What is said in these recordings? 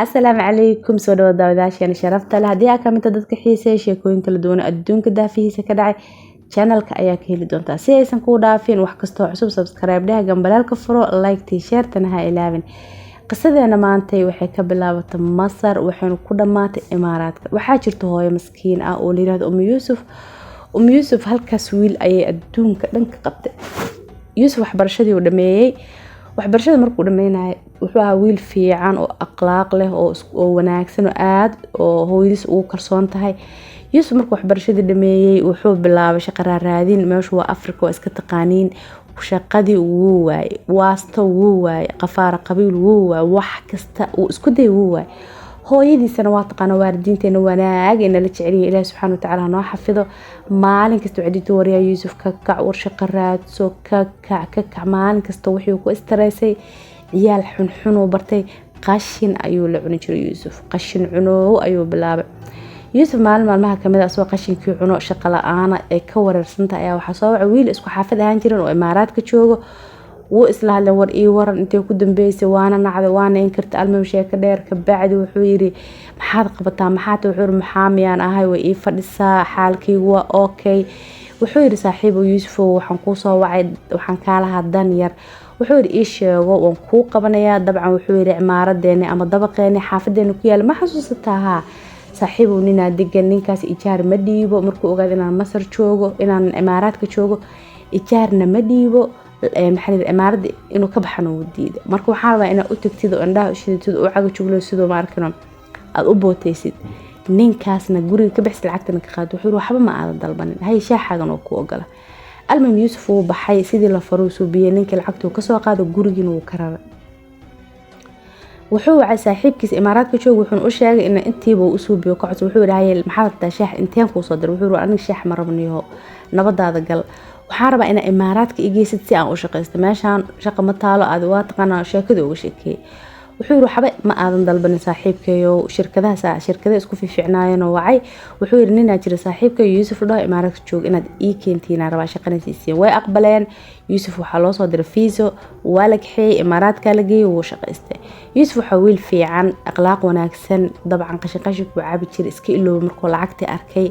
السلام عليكم soo dhawaad daawadayaasha sharafta leh hadii aad ka mid dadka xiiseeya sheekooyin kala duwan adduunka daafihiisa ka dhacay channelka ayaa ka heli doontaa si aysan ku dhaafin wax kasta oo cusub subscribe dhaha gambalaalka furo like tii share tan ha ilaawin qisadeena maanta waxay ka bilaabatay Masar waxayna ku dhamaatay Imaaraadka waxaa jirta hooyo miskiin ah oo leeyahay Yusuf halkaas wiil ayay adduunka dhanka qabtay Yusuf waxbarashadii uu dhameeyay waxbarashada markuu dhameynay wuxuu ahaa wiil fiican oo akhlaaq leh oo wanaagsan oo aad oo hooyadiis ugu kalsoon tahay Yusuf markuu waxbarashadii dhameeyay wuxuu bilaabay shaqo raadin meesha waa Afrika iska taqaaniin shaqadii uu waayay waasta uu waayay qafaar qabiil uu waayay wax kasta uu isku day uu waayay hooyadiisana waa taqaan waalidiinteena wanaag in la jecel yahay Ilaahay subhanahu wa ta'ala noo xafido maalin kasta wacditu wariya Yusuf ka kac war shaqo raadso ka kac maalin kasta wuxuu ku istaraysay ciyaal xun oo bartay qashin ayuu la cuni jiray Yusuf qashin cuno ayuu bilaabay Yusuf maalmaha kamid ah soo qashinkii cuno shaqo la'aan ay ka wareersanta ayaa waxa soo wacay wiil isku xaafad ahaan jiran oo Imaaraadka joogo wuu isla hadlay war ii waran intee ku dambeysay waana nacday waana in karta almam sheeka dheer ka bacdi wuxuu yiri maxaad qabataa maxaad wuxuu maxaamiyaan ahay way ii fadhisaa xaalkaygu waa okay wuxuu yiri saaxiibo Yusuf waxaan ku soo wacay waxaan kaala hadan yar wuxuu yiri ii sheego waan ku qabanayaa dabcan wuxuu yiri Imaaradeena ama dabaqeena xaafadeena ku yaal ma xasuusataa saaxiibo nina degan ninkaas ijaar ma dhiibo markuu ogaad inaan Masar joogo inaan Imaaraadka joogo ijaarna ma dhiibo maxalid Imaarada inuu ka baxano wadiida marka waxaa rabaa inaad u tagtid oo indhaha u shidid oo caga juglo sidoo ma arkino aad u bootaysid ninkaasna guriga ka bixis lacagtana ka qaad wuxuu waxba ma aad dalbanin hay shaaxagan oo ku ogala almam Yusuf uu baxay sidii la faruuso biye ninka lacagtu ka soo qaado gurigiina uu karar wuxuu wacay saaxiibkiisa Imaaraadka joogo wuxuu u sheegay in intiiba uu soo biyo kacad wuxuu yiraahday maxaa rabtaa shaax inteen ku soo dir wuxuu aniga shaax ma rabniyo nabadaada gal waxaan rabaa in Imaaraadka igeysid si aan u shaqeysto meeshaan shaqo ma taalo aad waa taqaan sheekada uga sheekay wuxuu yiri waxba ma aadan dalban saaxiibkayo shirkadaha isku fiicnaayeen oo wacay wuxuu yiri nin ajira saaxiibka Yusuf dhaw Imaaraadka joog inaad ii keentiin rabaa shaqanaysiin way aqbaleen Yusuf waxa loo soo diray fiiso waa la kaxay Imaaraadka la geeyay oo shaqeystay Yusuf waxa wiil fiican akhlaaq wanaagsan dabcan qashin ku caabi jiray iska iloow markuu lacagta arkay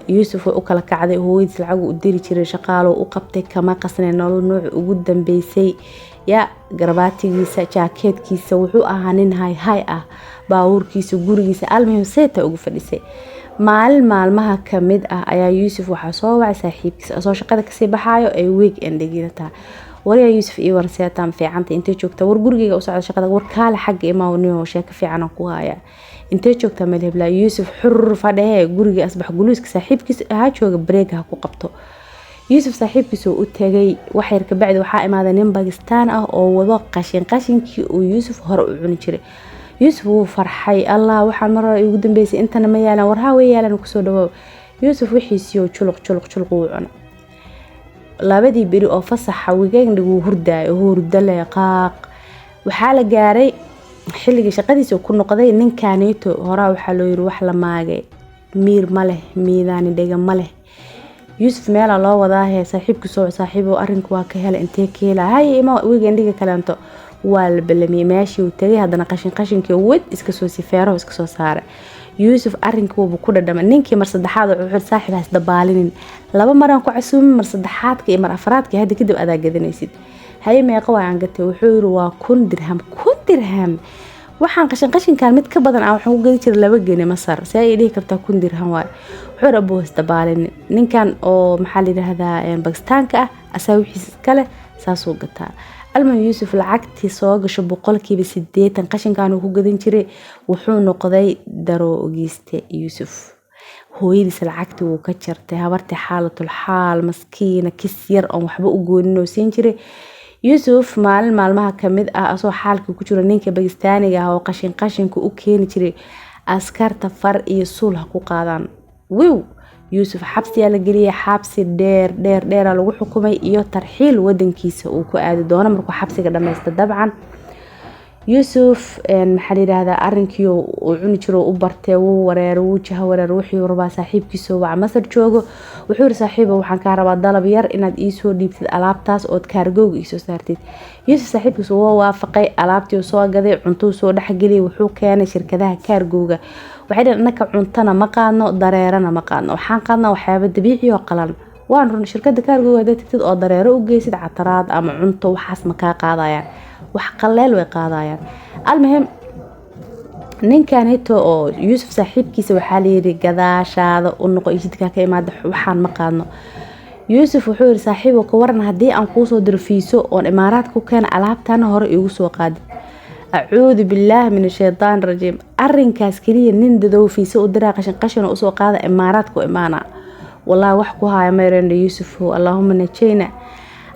Yusuf oo kala kacday hooyadiis lacag u diri jiray shaqaalo u qabtay kama qasnay nolol nooc ugu dambeysay ya garbaatigiisa jaakeedkiisa wuxuu ahaa nin hay ah baawurkiisa gurigiisa almuhim seeta ugu fadhisay maalmaha kamid ah ayaa Yusuf waxa soo wacay saaxiibkiisa soo shaqada ka sii baxaayo ay weekend dhigirata wariya Yusuf iyo warseetan fiicanta intee joogta war gurigiga u socda shaqada war kaala xaq imaawniyo sheeka fiican ku haya intee joogta meel hebla Yusuf xur fadhee guriga asbax guluuska saaxiibkiisa aha jooga breega ku qabto Yusuf saaxiibkiisa u tagay wax yar ka bacdi waxa imaaday nin Pakistan ah oo wado qashinkii uu Yusuf hore u cuni jiray Yusuf wuu farxay Allah waxaan mar hore ugu dambeysay intana ma yaalan war ha way yaalan ku soo dhawo Yusuf wixiisiyo juluq uu cuno labadii biri oo fasaxa weekend uu hurdalay qaaq waxa la gaaray xilliga shaqadiisa ku noqday ninkaanito hore waxa loo yiri wax la maagay miir ma leh miidaani dhiga ma leh Yusuf meel loo wadaa saaxiibkiisa saaxiibo arinku waa ka helay intee keela hay ima weekendiga kaleento waa la balamiye meeshii uu tagay hadana qashinkii wad iska soo sifeero iska soo saaray Yusuf arinku uu ku dhadhamay ninkii mar saddexaad wuxuu saaxiibaas dabaalinin laba mar aan ku casuumay mar saddexaadka iyo mar afraadka hadda kadib adaa gadanaysid hay meeqa waan gatay wuxuu yiri waa 1 dirham waxaan qashinkaan mid ka badan aan waxaan u gadi jiray 2 gene Masar si ay dhihi kartaa 1 dirham waay wuxuu rabo istabaalin ninkan oo maxaa la yiraahdaa Pakistanka ah asaawixiis kale saasoo gataa alman Yusuf lacagtii soo gasho 80% qashinkaan uu ku gadan jiray wuxuu noqday daroogiiste Yusuf hooyadiis lacagtii uu ka jartay habartii xaalatul xaal maskiina kis yar oo waxba u goonin siin jiray Yusuf maalmaha kamid ah asoo xaalka ku jira ninka Pakistaaniga ah oo qashinka u keeni jiray askarta far iyo suul ku qaadaan Yusuf xabsi la geliyay xabsi dheer lagu xukumay iyo tarxiil wadankiisa uu ku aadi doono markuu xabsiga dhameesto dabcan يوسف محل هذا أرنكيو وعوني جرو وبرتة وورير وجه ورير وحي وربع صاحب كيسو وع مصر جوجو وحور صاحبه وحن كهرباء ضلب ير إن إيسو ديبت الألابتاس أو تكارجو إيسو سارتيد يوسف صاحب كيسو وافقي ألابتي وسوا جذي عنتو سو دحجلي وحو كان شركة كارجوجا وحيدا إنك عنتنا مقالنا ضريرنا مقالنا وحن قالنا وحياة الدبيعي وقلنا وان شركة كارجوجا ده تكتد أو ضريرة وجيسد عطرات أما عنتو وحاس مكا قاضي يعني وحقلل وقاضيان المهم ninkanito oo Yusuf saaxiibkiisa waxa la yiri gadaashaada u noqo jidka ka imaad waxaan maqaano Yusuf wuxuu yiri saaxiibo ka waran hadii aan ku soo dirfiiso oo imaaraad ku keen alaabtan hore igu soo qaadi a'uudu billahi min ash-shaytaan rajiim arrinkaas kaliya nin dadow fiiso u diraa qashin u soo qaada imaaraad ku imaana wallahi wax ku haaya meeran Yusuf Allahumma najayna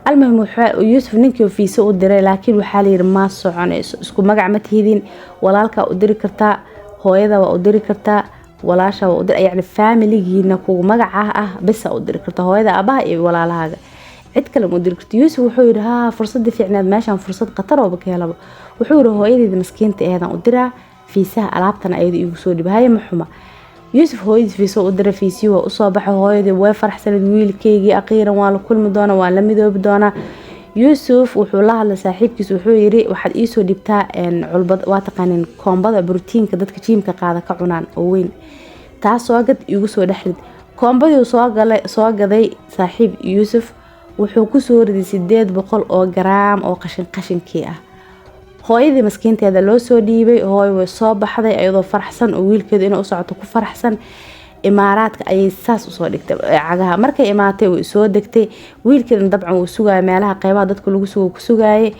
المهم يوسف نينكي فيسو ودري لكن waxaa la yiri ma soconayso isku magac ma tihiin walaalka u diri kartaa hooyada waa u diri kartaa walaasha waa u diri yani family-giina ku magac ah bas u diri kartaa hooyada abaha iyo walaalahaaga cid kale u diri kartaa Yusuf wuxuu yiri ha fursad fiicnaad meeshan fursad qatar oo ka helaba wuxuu yiri hooyadeeda miskiinta eedan u diraa fiisaha alaabtan ayada igu soo dhibay ma xuma يوسف هويد في سوق درفيسي وأصابح هويد وفرح سند ويلكيجي أخيرا وعلى كل مدونة وعلى مذوب بدونة يوسف وحولها لصاحب كيس وحويري وحد إيسو دبتاع إن علبض واتقان كومبض بروتين كدت كتيم كقاعدة كعنان وين تعصواجد يوسف دحرد كومبض وصواج ذي صاحب يوسف وحوكو صور دي سداد بقول أو جرام أو قشن كيئة hooyadii maskiinteeda loo soo dhiibay hooy way soo baxday ayadoo faraxsan oo wiilkeedu inuu socoto ku faraxsan imaaraadka ayay saas u soo dhigtay cagaha markay imaatay way soo degtay wiilkeedan dabcan uu sugaay meelaha qaybaha dadku lagu sugo ku sugaayay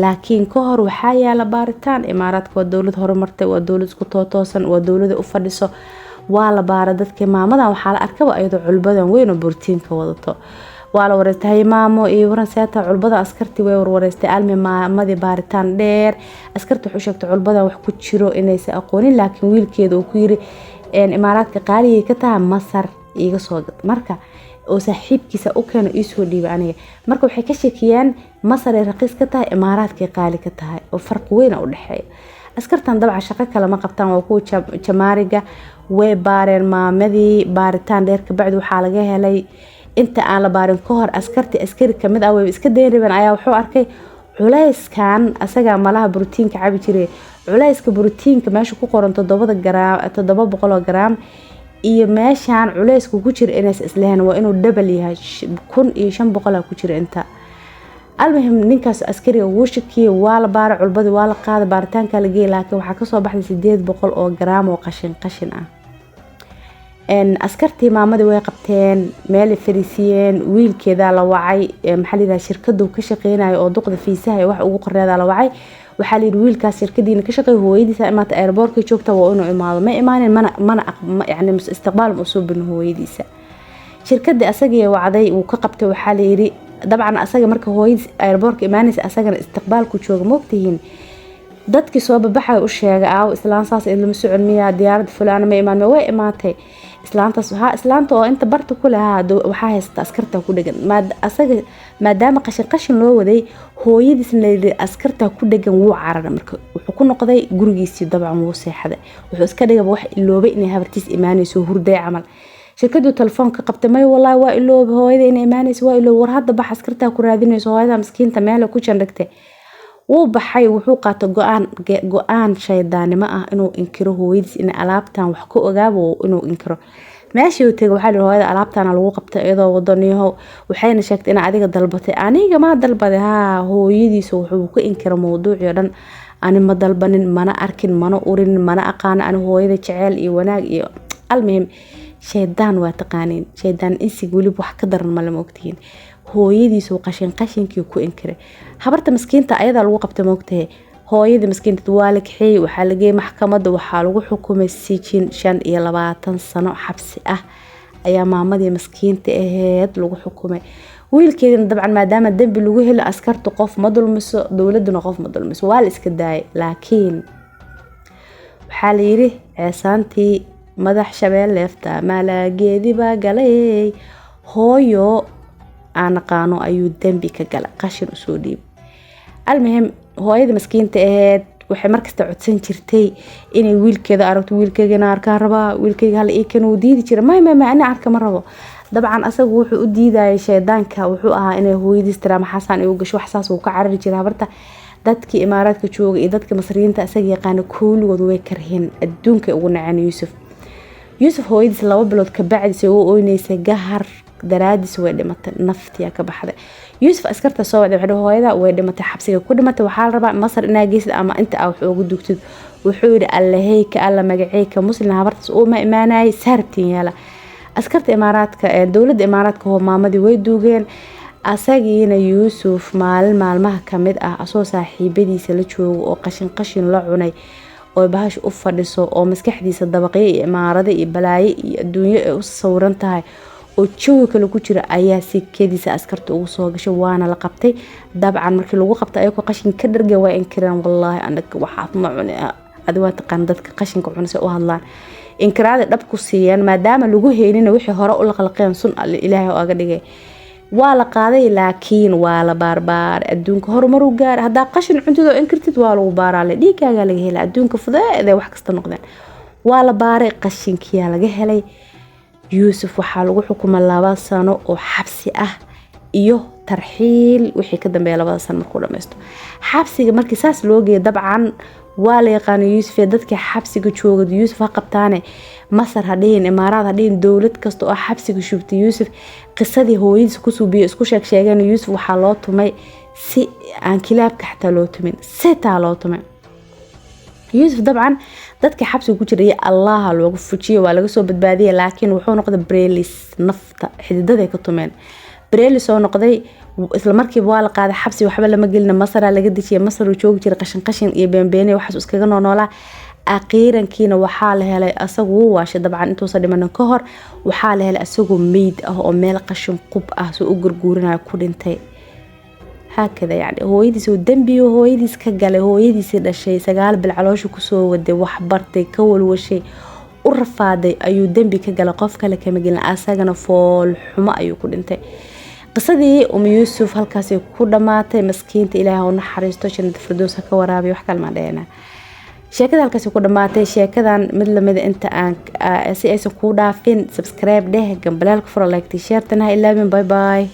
laakiin ka hor waxa yaala baaritaan imaaraadka waa dawlad horumartay waa dawlad isku toosan waa dawlad u fadhiso waa la baara dadka maamada waxa la arkaba ayadoo culbadan weyn oo borotiinka wadato waa la wareystay maamo iyo waran saata culbada askarti way wareystay almi maamadii baaritaan dheer askarti wuxuu sheegtay culbada wax ku jiro inaysan aqoonin laakiin wiilkeedu uu ku yiri imaaraadka qaaliye ka tahay Masar iga soo gad marka oo saaxiibkiisa u keenay isoo dhiibay aniga marka waxay ka sheekiyaan Masar ay raqiis ka tahay imaaraadka qaali ka tahay oo farq weyn u dhaxeeyo askartan dabca shaqo kale ma qabtaan waa ku jamaariga way baareen maamadii baaritaan dheer ka bacdi waxa laga helay inta aan la baarin ka hor askari kamid ah way iska deeriban ayaa wuxuu arkay culayskan asaga malaha borotiinka cabi jiray culayska borotiinka meesha ku qoran 700 gram iyo meeshan culaysku ku jira inaas islahan waa inuu double yahay 1500 ku jira inta المهم ninkaas askariga uu shakiyay waa la baar culbadi waa la qaaday baaritaanka la geeyay laakiin waxa ka soo baxday 800 gram oo qashin ah ان askartii maamadii way qabteen meel fariisiyeen wiilkeeda la wacay maxalliga shirkadu ka shaqeynaayo oo duqda fiisaha wax ugu qoreeda la wacay waxa la yiri wiilkaas shirkadiina ka shaqeey hooyadiisa imaata airportka joogta waa inuu imaado ma imaanin mana yani istiqbaal usoo bin hooyadiisa shirkadii asaga wacday uu ka qabtay waxa la yiri dabcan asaga marka hooyadiisa airportka imaanaysa asagana istiqbaalku jooga moogtihiin dadkii soo babaxay u sheegay islaan saas in lama socon miya diyaarad fulaan ma imaan way imaatay islaanta oo inta barta ku lahaa waxa haysta askarta ku dhagan maadaama qashin loo waday hooyadiisna askarta ku dhagan wuu cararay marka wuxuu ku noqday gurigiisii dabcan wuu seexday wuxuu iska dhigay wax iloobay inay habartiis imaanayso hurday camal shirkadu telefoonka qabtay may wallahi waa iloobay hooyada inay imaanayso waa iloobay war hadda bax askarta ku raadinayso hooyada miskiinta meel ku jandhagtay wuu baxay wuxuu qaatay go'aan shaydaanimo ah inuu inkiro hooyadiis in alaabtan wax ku ogaabo inuu inkiro meeshii uu tagay waxa la hooyada alaabtan lagu qabtay iyadoo wadaniyo waxayna sheegtay in adiga dalbatay aniga ma dalbaday hooyadiis wuxuu ku inkiro mowduucii dhan ani ma dalbanin mana arkin mana urin mana aqaan ani hooyada jecel iyo wanaag iyo almuhim shaydaan waa taqaaniin shaydaan isig wali wax ka daran ma la moogtiin hooyadiisu qashinkii ku inkiray habarta miskiinta ayada lagu qabtay moogtay hooyada miskiinta waa la kaxay waxa la geeyay maxkamadda waxa lagu xukumay sijin 25 sano xabsi ah ayaa maamadii miskiinta ahayd lagu xukumay wiilkeedina dabcan maadaama dambi lagu helo askartu qof ma dulmiso dawladuna qof ma dulmiso waa la iska daayay laakiin waxa la yiri ceesaantii madax shabeel leefta malageedi baa galay hooyo aan qaano ayuu dambi ka galay qashin soo dhiib المهم hooyada miskiinta ahayd waxay markasta codsan jirtay inay wiilkeeda aragto wiilkeygana arkaan rabaa wiilkeyga hal ii kan uu diidi jira ma ana arka ma rabo dabcan asagu wuxuu u diidayay shaydaanka wuxuu ahaa inay hooyadiis tira maxasan ay u gasho wax saas uu ka carari jiray habarta dadkii imaaraadka jooga iyo dadka masriyiinta asaga yaqaan kooligood way karheen adduunka ugu nacaan Yuusuf hooyadiis 2 bilood ka bacdi oo ooyneysay gahar daraadis way dhimatay naftiya ka baxday Yuusuf askarta soo wada waxay hooyada way dhimatay xabsiga ku dhimatay waxaa la rabaa Masar inaa geysid ama inta aad wax ugu dugtid wuxuu yiri Allaheyka alla magaceyka muslim habartas oo ma imaanay saartiin yaala askarta imaaraadka ee dawladda imaaraadka oo maamadii way duugeen asagiina Yuusuf maalmaha kamid ah asoo saaxiibadiisa la joogo oo qashin la cunay oo bahash u fadhiso oo maskaxdiisa dabaqay imaarada iyo balaaye iyo adduunyo ay u sawran tahay oo jawi kale ku jira ayaa si keediisa askarta ugu soo gashay waana la qabtay dabcan markii lagu qabtay ayagoo qashin ka dhargay waa inkiraan wallahi anaga waxaad ma cunay adwa taqaan dadka qashinka cunay oo hadlaan inkiraada dhab ku siiyaan maadaama lagu heelina wixii hore u la qalqeen sun Ilaahay oo aga dhigay waa la qaaday laakiin waa la baarbaar adduunka horumar u gaar hada qashin cuntido inkirtid waa lagu baaraale dhiigaaga laga helay adduunka fudeed wax kasta noqdeen waa la baaray qashinkiya laga helay Yuusuf waxaa lagu xukumay 2 sano oo xabsi ah iyo tarxiil wixii ka dambeeyay 2 sano markuu dhameysto xabsiga markii saas loo geeyay dabcan waa la yaqaan Yuusuf dadka xabsiga jooga Yuusuf qabtaane Masar hadeen imaaraad hadeen dawlad kasta oo xabsiga shubtay Yuusuf qisadii hooyadiis ku suubiyo isku sheegeen Yuusuf waxaa loo tumay si aan kilaabka xataa loo tumin seeta loo tumay Yuusuf dabcan dadka xabsiga ku jiray Allah loogu fujiyo waa laga soo badbaadiyay laakiin wuxuu noqday Brelis nafta xididada ka tumeen Brelis oo noqday isla markiiba waa la qaaday xabsi waxba lama gelin Masar laga dejiyay Masar uu joog jiray qashin iyo beenbeene waxaas iskaga noolaa aaqirankiina waxaa la helay asagu waashay dabcan intuu soo dhiman ka hor waxaa la helay asagu meed ah oo meel qashin qub ah soo u gurguurinaa ku dhintay هكذا يعني هويديس ودنبي وهويديس كجله هويديس دشي 9 بالعلوش كسو ودي wax bartay ka walwashay u rafaaday ayuu dambi ka galay qof kale kama gelin asagana fool xumo ayuu ku dhintay qisadii Yuusuf halkaas ku dhamaatay miskiinta Ilaahay oo naxariisto jannada firdaws ka waraabiyo wax kalma dheena sheekada halkaas ku dhamaatay sheekadan mid lamid inta aan si aysan ku dhaafin subscribe dheh gambalaalka furo like share tana ilaabin bye bye